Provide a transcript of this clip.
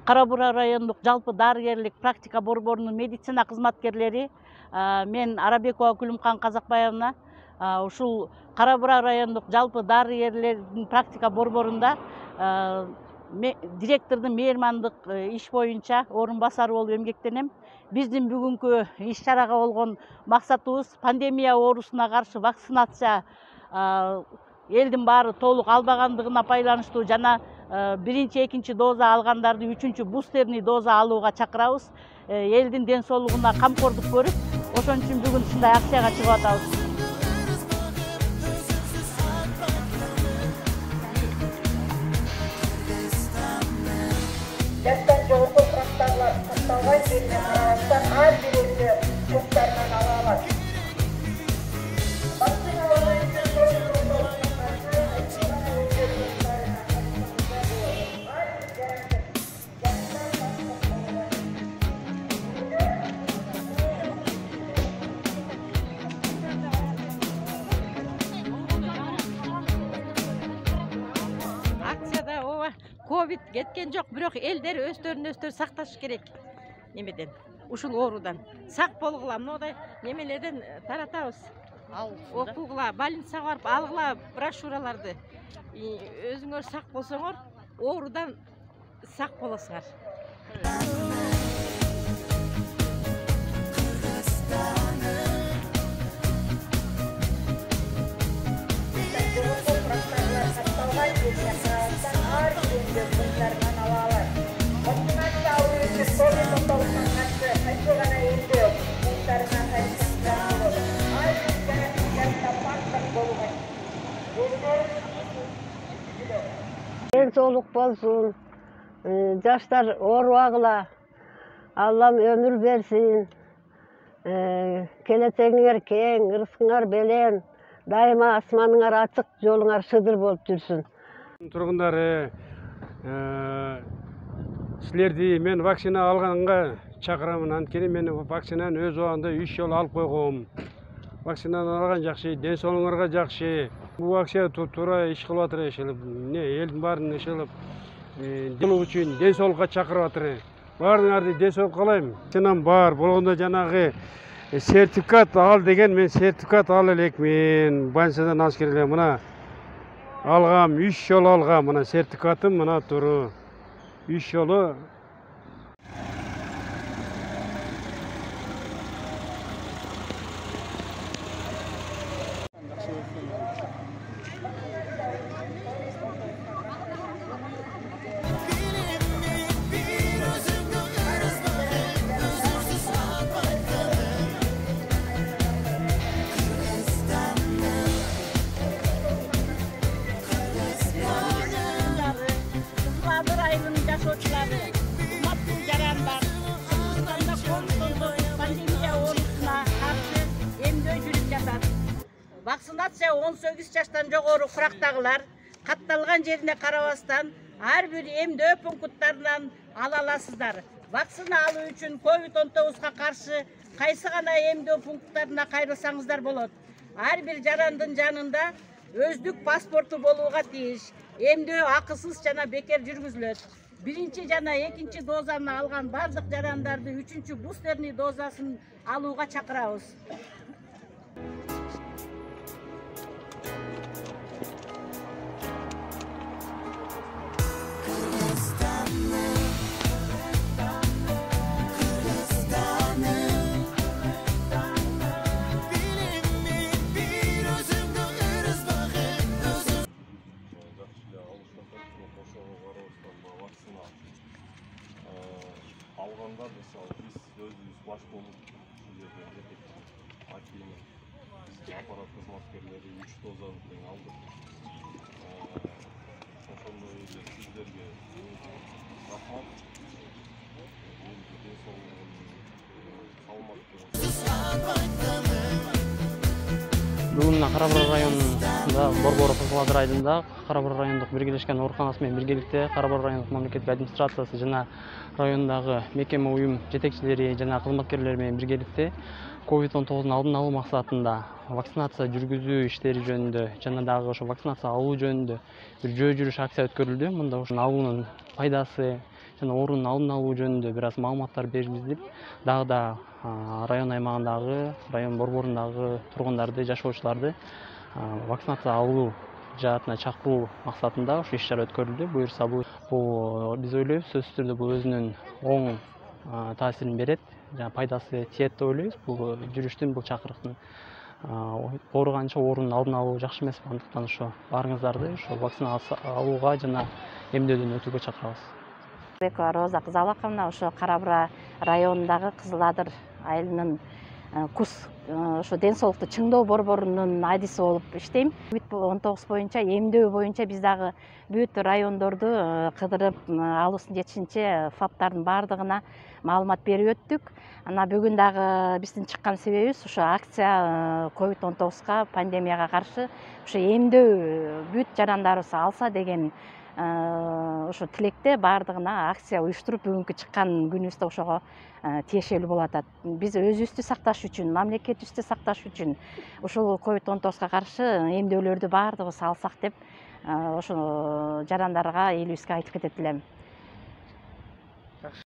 Кара Бура райондук жалпы дарыгерлик практика борборунун медицина кызматкерлери мен Арабекова Күлүмкан Казакбаевна ушул Кара Бура райондук жалпы дарыгерлердин практика борборунда директордун меймандык иш боюнча орун басары болуп эмгектенем. Биздин бүгүнкү иш чарага болгон максатыбыз пандемия оорусуна каршы вакцинация элдин баары толук албагандыгына байланыштуу жана биринчи, экинчи доза алгандарды үчүнчү бустерный доза алууга чакырабыз. Элдин ден соолугуна камкордук көрүп, ошон үчүн бүгүн ушундай акцияга чыгып атабыз. Жастан жогорку катталган жерине карабастан ар бир элде жуктарынан ала алат. Ковид кеткен жок, бирок элдер өздөрүн сакташ керек. Немеден, ушул оорудан сак болгула, мындай немелерден таратабыз. Окугула, больницага барып алгыла брошюраларды. Өзүңөр сак болсоңор, оорудан сак болосуңар. Ден соолук болсун, жаштар оорубагыла, Аллам өмүр берсин, келечегиңер кең, ырыскыңар белен, дайыма асманыңар ачык, жолуңар шыдыр болуп жүрсүн. Тургундары, силерди мен вакцина алганга чакырамын. Анткени мен вакцинаны өз убагында 3 жолу алып койгом. Вакцинаны алган жакшы, ден соолуңарга жакшы. Бул акция туура иш кылып атыр, элдин баарын ишелеп, үчүн ден соолукка чакырып атыр. Баарыңарды ден соолукка каалайм. Вакцинам бар, болгондо жанагы сертификат ал деген, мен сертификат ала элекмин. Больницадан алып келгем, мына алгам, 3 жолу алгам, мына сертификатым мына туру. 3 жолу. Вакцинация 18 жаштан жогору курактагылар катталган жерине карабастан ар бир эмдөө пункттарынан ала аласыздар. Вакцина алуу үчүн COVID-19 каршы кайсы гана эмдөө пункттарына кайрылсаңыздар болот. Ар бир жарандын жанында өздүк паспорту болууга тийиш. Эмдөө акысыз жана бекер жүргүзүлөт. Биринчи жана экинчи дозаны алган бардык жарандарды үчүнчү бустерный дозасын алууга чакырабыз. Алғандар мысалы біз өзіміз баш болып аппарат қызметкерлері 3 дозаны тең алдық. Ошондой эле сиздерге рахмат. Элге денсаулыгын Бүгүн Кара Бура районунда Борбор Кызыладыр айылында Кара Бура райондук биргелешкен ооруканасы менен биргеликте Кара Бура райондук мамлекеттик администрациясы жана райондагы мекеме уюм жетекчилери жана кызматкерлери менен биргеликте COVID-19 алдын алуу максатында вакцинация жүргүзүү иштери жөнүндө жана дагы ошо вакцинация алуу жөнүндө бир жөө жүрүш акция өткөрүлдү. Мында ушул алуунун пайдасы жана оорунун алдын алуу жөнүндө бир аз маалыматтар беребиз деп дагы да район аймагындагы, район борборундагы тургундарды, жашоочуларды вакцинация алуу жаатына чакыруу максатында ушу иш-чара өткөрүлдү. Буюрса бул биз ойлойбуз сөзсүз түрдө бул өзүнүн оң таасирин берет, жана пайдасы тиет деп ойлойбуз. Бул жүрүштүн, бул чакырыктын ооруганча оорунун алдын алуу жакшы эмес. Андыктан ошо баарыңыздарды ошо вакцина алууга жана эмдөөдөн өтүүгө чакырабыз. Роза Кызалаковна ошо Кара Бура районундагы Кызыл Адыр айылынын КУС ошо ден соолукту чыңдоо борборунун адиси болуп иштейм. COVID-19 боюнча эмдөө боюнча биз дагы бүт райондорду кыдырып алуусын жетишинче ФАПтардын баардыгына маалымат берип өттүк. Ана бүгүн дагы биздин чыккан себебибиз ошо акция COVID-19га, пандемияга каршы ошо эмдөө бүт жарандарыбыз алса деген ошо тилекте баардыгына акция уюштуруп бүгүнкү чыккан күнүбүздө ошого тиешелүү болуп атат. Биз өзүбүздү сакташ үчүн, мамлекетибизди сакташ үчүн ушул COVID-19га каршы эмдөөлөрдү баардыгыбыз алсак деп ошо жарандарга, элибизге айтып кетет элем.